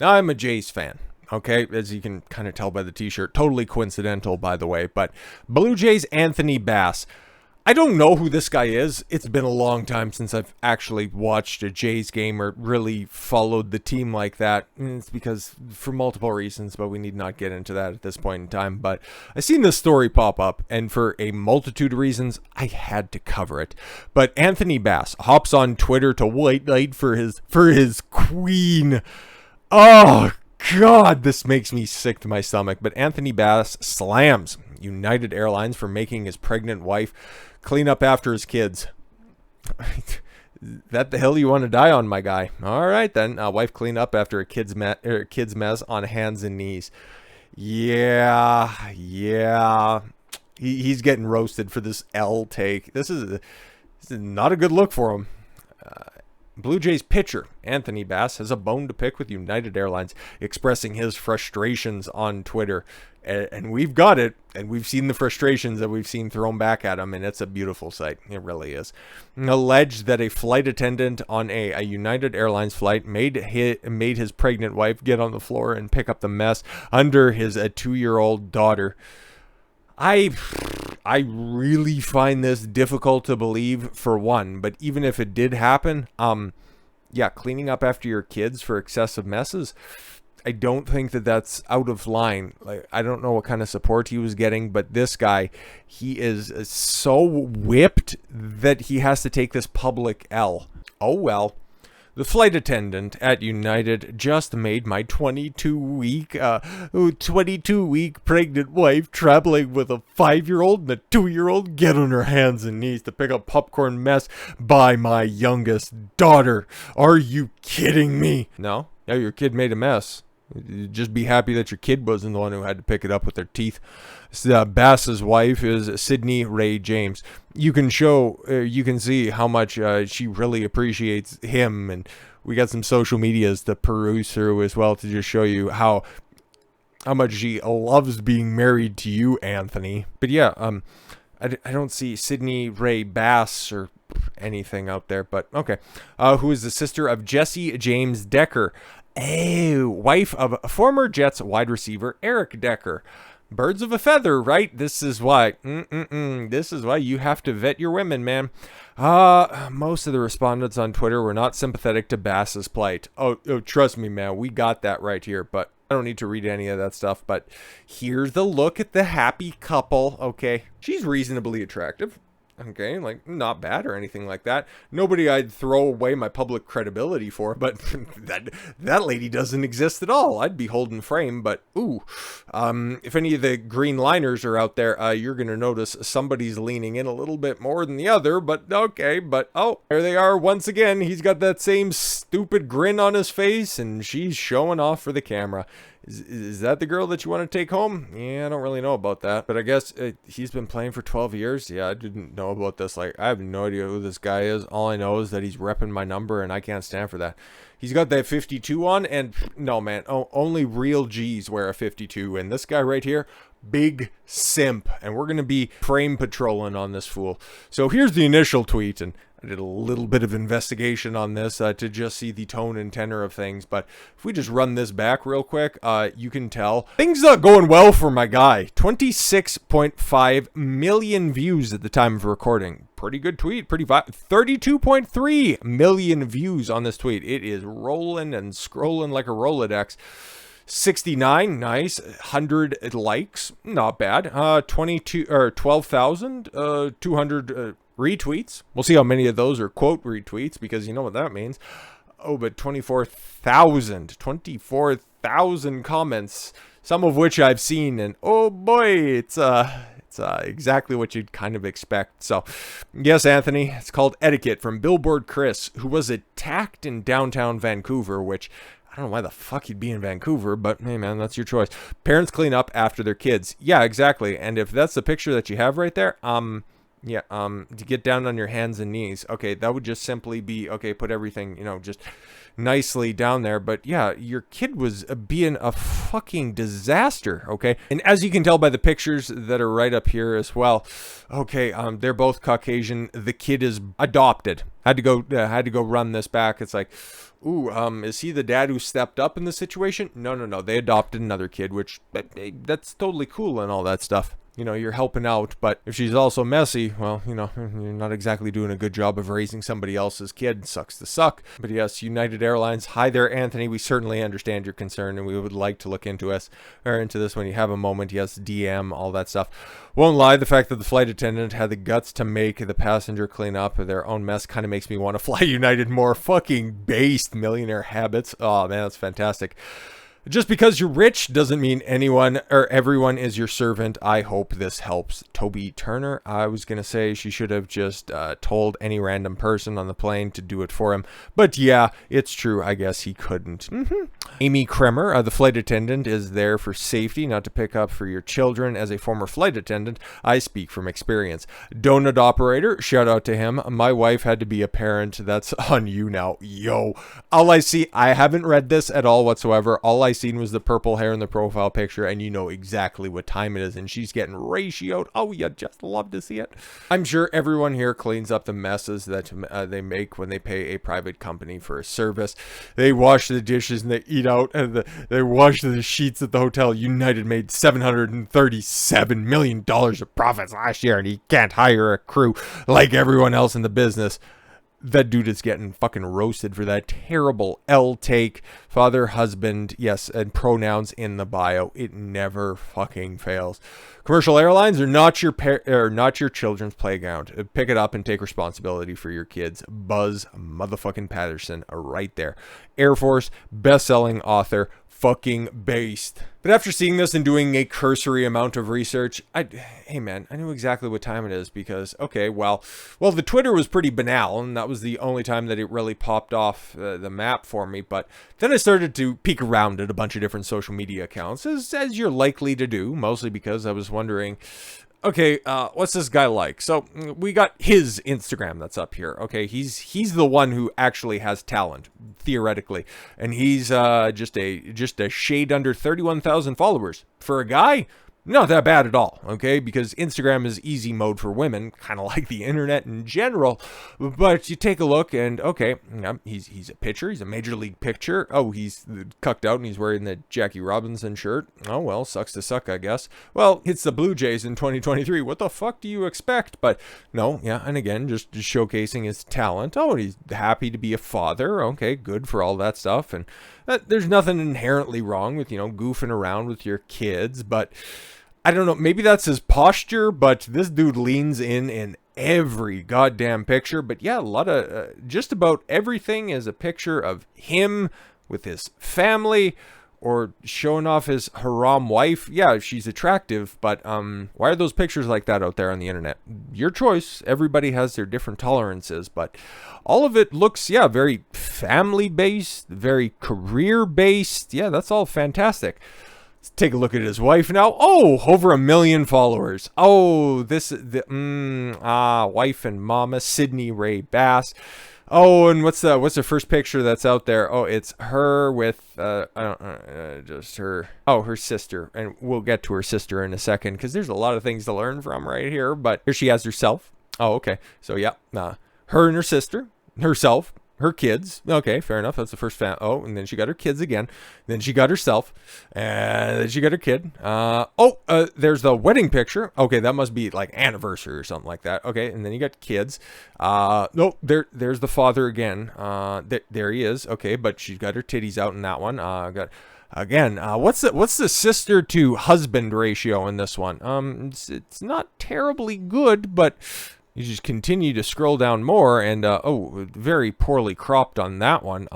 Now, I'm a Jays fan. Okay, as you can kind of tell by the t-shirt. Totally coincidental, by the way. But Blue Jays Anthony Bass. I don't know who this guy is. It's been a long time since I've actually watched a Jays game or really followed the team like that. And it's because for multiple reasons, but we need not get into that at this point in time. But I seen this story pop up, and for a multitude of reasons, I had to cover it. But Anthony Bass hops on Twitter to white knight for his queen. Oh, God, this makes me sick to my stomach. But Anthony Bass slams United Airlines for making his pregnant wife clean up after his kids. That the hill you want to die on, my guy. All right, then. Wife clean up after a kid's mess on hands and knees. Yeah. He's getting roasted for this L take. This is not a good look for him. Blue Jays pitcher Anthony Bass has a bone to pick with United Airlines, expressing his frustrations on Twitter. And we've got it, and we've seen the frustrations that we've seen thrown back at him, and it's a beautiful sight. It really is. Alleged that a flight attendant on a United Airlines flight made his pregnant wife get on the floor and pick up the mess under his 2-year-old daughter. I really find this difficult to believe, for one, but even if it did happen, cleaning up after your kids for excessive messes, I don't think that that's out of line. Like, I don't know what kind of support he was getting, but this guy, he is so whipped that he has to take this public L. Oh well. The flight attendant at United just made my 22-week pregnant wife traveling with a 5-year-old and a 2-year-old get on her hands and knees to pick up popcorn mess by my youngest daughter. Are you kidding me? No, your kid made a mess. Just be happy that your kid wasn't the one who had to pick it up with their teeth. Bass's wife is Sydney Ray James. You can see how much she really appreciates him, and we got some social medias to peruse through as well to just show you how much she loves being married to you, Anthony. But yeah, I don't see Sydney Ray Bass or anything out there, but okay. Who is the sister of Jesse James Decker? Wife of former Jets wide receiver Eric Decker. Birds of a feather, right? This is why. This is why you have to vet your women, man. Most of the respondents on Twitter were not sympathetic to Bass's plight. Oh, trust me, man. We got that right here, but I don't need to read any of that stuff. But here's the look at the happy couple. Okay. She's reasonably attractive. Okay, like, not bad or anything like that. Nobody I'd throw away my public credibility for, but that lady doesn't exist at all. I'd be holding frame, but if any of the green liners are out there, you're going to notice somebody's leaning in a little bit more than the other, but okay, but there they are once again. He's got that same stupid grin on his face, and she's showing off for the camera. Is that the girl that you want to take home? Yeah, I don't really know about that. But I guess he's been playing for 12 years. Yeah, I didn't know about this. Like, I have no idea who this guy is. All I know is that he's repping my number, and I can't stand for that. He's got that 52 on, and no, man. Only real G's wear a 52. And this guy right here, big simp. And we're going to be frame patrolling on this fool. So here's the initial tweet, and I did a little bit of investigation on this to just see the tone and tenor of things. But if we just run this back real quick, you can tell things are going well for my guy. 26.5 million views at the time of recording. Pretty good tweet. 32.3 million views on this tweet. It is rolling and scrolling like a Rolodex. 69, nice. 100 likes, not bad. 12,200 retweets. We'll see how many of those are quote retweets, because you know what that means. But 24,000 comments, some of which I've seen, and oh boy, it's exactly what you'd kind of expect. So, yes, Anthony, it's called Etiquette from Billboard Chris, who was attacked in downtown Vancouver, which I don't know why the fuck he'd be in Vancouver, but hey, man, that's your choice. Parents clean up after their kids. Yeah, exactly. And if that's the picture that you have right there, to get down on your hands and knees. Okay, that would just simply be, okay, put everything, just nicely down there. But yeah, your kid was being a fucking disaster, okay? And as you can tell by the pictures that are right up here as well, okay, they're both Caucasian. The kid is adopted. had to go run this back. It's like, ooh, is he the dad who stepped up in the situation? No, no, no. They adopted another kid, which that's totally cool and all that stuff. You know, you're helping out, but if she's also messy, well, you know, you're not exactly doing a good job of raising somebody else's kid. Sucks to suck. But yes, United Airlines. Hi there, Anthony. We certainly understand your concern, and we would like to look into this when you have a moment. Yes, DM, all that stuff. Won't lie, the fact that the flight attendant had the guts to make the passenger clean up their own mess kind of makes me want to fly United more. Fucking based millionaire habits. Oh man, that's fantastic. Just because you're rich doesn't mean anyone or everyone is your servant. I hope this helps. Toby Turner. I was going to say she should have just told any random person on the plane to do it for him. But yeah, it's true. I guess he couldn't. Amy Kremer, the flight attendant, is there for safety, not to pick up for your children. As a former flight attendant, I speak from experience. Donut operator, shout out to him. My wife had to be a parent. That's on you now. Yo. All I see, I haven't read this at all whatsoever. All I seen was the purple hair in the profile picture, and you know exactly what time it is, and she's getting ratioed. Oh, you just love to see it. I'm sure everyone here cleans up the messes that they make when they pay a private company for a service. They wash the dishes and they eat out, and they wash the sheets at the hotel. United made $737 million of profits last year, and he can't hire a crew like everyone else in the business. That dude is getting fucking roasted for that terrible L take. Father, husband, yes, and pronouns in the bio. It never fucking fails. Commercial airlines are not your children's playground. Pick it up and take responsibility for your kids. Buzz motherfucking Patterson, right there. Air Force, best-selling author, fucking based. But after seeing this and doing a cursory amount of research, hey man, I knew exactly what time it is because, okay, well, the Twitter was pretty banal, and that was the only time that it really popped off the map for me. But then I started to peek around at a bunch of different social media accounts, as you're likely to do, mostly because I was wondering, okay, what's this guy like? So we got his Instagram that's up here. Okay, he's the one who actually has talent, theoretically, and he's just a shade under 31,000 followers for a guy. Not that bad at all, okay? Because Instagram is easy mode for women, kind of like the internet in general. But you take a look and, okay, he's a pitcher. He's a major league pitcher. Oh, he's cucked out and he's wearing the Jackie Robinson shirt. Oh, well, sucks to suck, I guess. Well, it's the Blue Jays in 2023. What the fuck do you expect? But no, yeah, and again, just showcasing his talent. Oh, he's happy to be a father. Okay, good for all that stuff. And there's nothing inherently wrong with, goofing around with your kids, but I don't know, maybe that's his posture, but this dude leans in every goddamn picture. But yeah, a lot of, just about everything is a picture of him with his family or showing off his haram wife. Yeah, she's attractive, but why are those pictures like that out there on the internet? Your choice. Everybody has their different tolerances, but all of it looks, yeah, very family-based, very career-based. Yeah, that's all fantastic. Let's take a look at his wife now. Oh, over 1 million followers. Oh, wife and mama, Sydney Ray Bass. Oh, and what's the first picture that's out there? Oh, it's her with just her. Oh, her sister, and we'll get to her sister in a second because there's a lot of things to learn from right here. But here she has herself. Oh, okay. So yeah, her and her sister, herself, her kids. Okay, fair enough. That's the first Oh, and then she got her kids again. Then she got herself, and then she got her kid. There's the wedding picture. Okay, that must be like anniversary or something like that. Okay, and then you got kids. No, there's the father again. There he is. Okay, but she's got her titties out in that one. What's the sister to husband ratio in this one? It's not terribly good, but you just continue to scroll down more, and very poorly cropped on that one.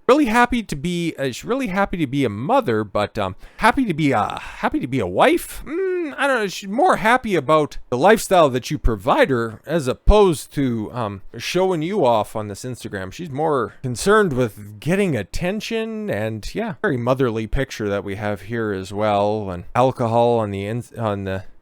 Really happy to be a mother, but happy to be a wife. I don't know. She's more happy about the lifestyle that you provide her as opposed to showing you off on this Instagram. She's more concerned with getting attention, and yeah, very motherly picture that we have here as well, and alcohol on the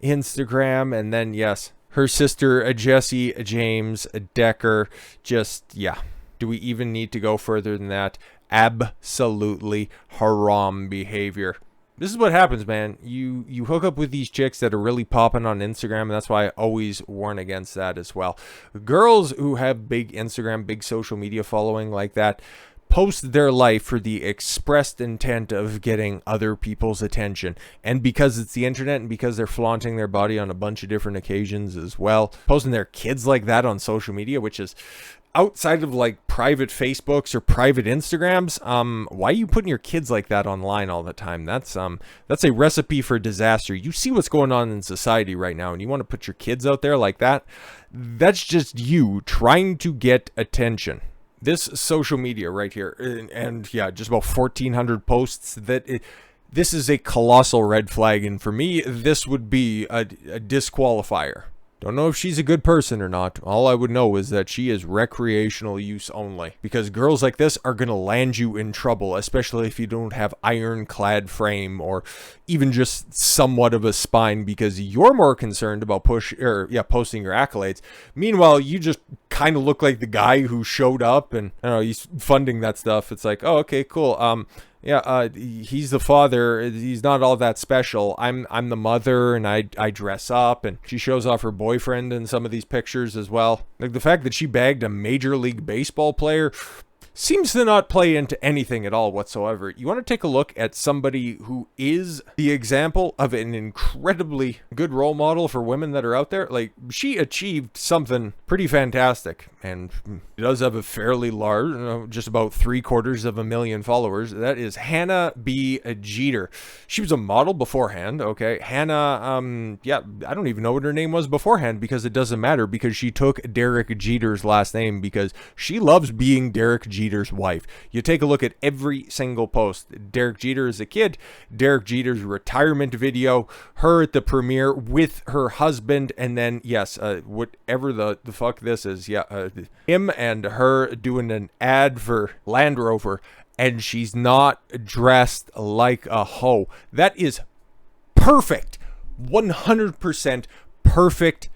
Instagram, and then yes, her sister, Jesse James Decker. Just, yeah. Do we even need to go further than that? Absolutely haram behavior. This is what happens, man. You hook up with these chicks that are really popping on Instagram, and that's why I always warn against that as well. Girls who have big Instagram, big social media following like that, post their life for the expressed intent of getting other people's attention. And because it's the internet and because they're flaunting their body on a bunch of different occasions as well, posting their kids like that on social media, which is outside of like private Facebooks or private Instagrams, why are you putting your kids like that online all the time? That's a recipe for disaster. You see what's going on in society right now, and you want to put your kids out there like that? That's just you trying to get attention. This social media right here, and yeah, just about 1,400 posts, this is a colossal red flag, and for me, this would be a disqualifier. Don't know if she's a good person or not. All I would know is that she is recreational use only. Because girls like this are going to land you in trouble, especially if you don't have ironclad frame or even just somewhat of a spine, because you're more concerned about posting your accolades. Meanwhile, you just kind of look like the guy who showed up and I don't know, he's funding that stuff. It's like, oh, okay, cool. He's the father. He's not all that special. I'm the mother, and I dress up, and she shows off her boyfriend in some of these pictures as well. Like the fact that she bagged a Major League Baseball player seems to not play into anything at all whatsoever. You want to take a look at somebody who is the example of an incredibly good role model for women that are out there. Like, she achieved something pretty fantastic, and she does have a fairly large, just about 750,000 followers. That is Hannah B. Jeter. She was a model beforehand, okay? Hannah, I don't even know what her name was beforehand, because it doesn't matter, because she took Derek Jeter's last name because she loves being Derek Jeter's wife. You take a look at every single post. Derek Jeter is a kid, Derek Jeter's retirement video, her at the premiere with her husband, and then, yes, whatever the fuck this is, him and her doing an ad for Land Rover, and she's not dressed like a hoe. That is perfect. 100% perfect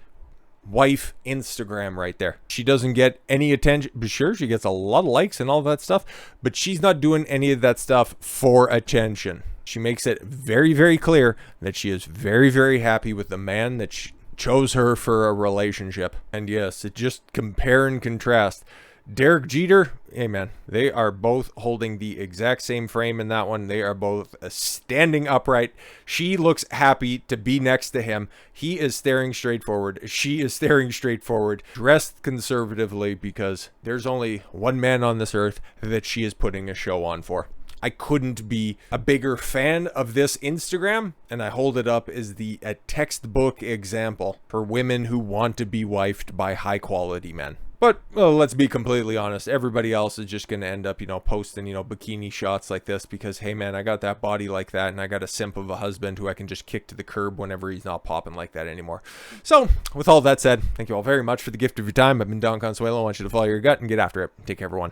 wife Instagram right there. She doesn't get any attention, but sure, she gets a lot of likes and all that stuff, but she's not doing any of that stuff for attention. She makes it very, very clear that she is very, very happy with the man that chose her for a relationship. And yes, it just compare and contrast. Derek Jeter, hey man, they are both holding the exact same frame in that one. They are both standing upright. She looks happy to be next to him. He is staring straight forward. She is staring straight forward, dressed conservatively, because there's only one man on this earth that she is putting a show on for. I couldn't be a bigger fan of this Instagram, and I hold it up as a textbook example for women who want to be wifed by high quality men. But, well, let's be completely honest. Everybody else is just going to end up, posting, bikini shots like this because, hey, man, I got that body like that, and I got a simp of a husband who I can just kick to the curb whenever he's not popping like that anymore. So, with all that said, thank you all very much for the gift of your time. I've been Don Consuelo. I want you to follow your gut and get after it. Take care, everyone.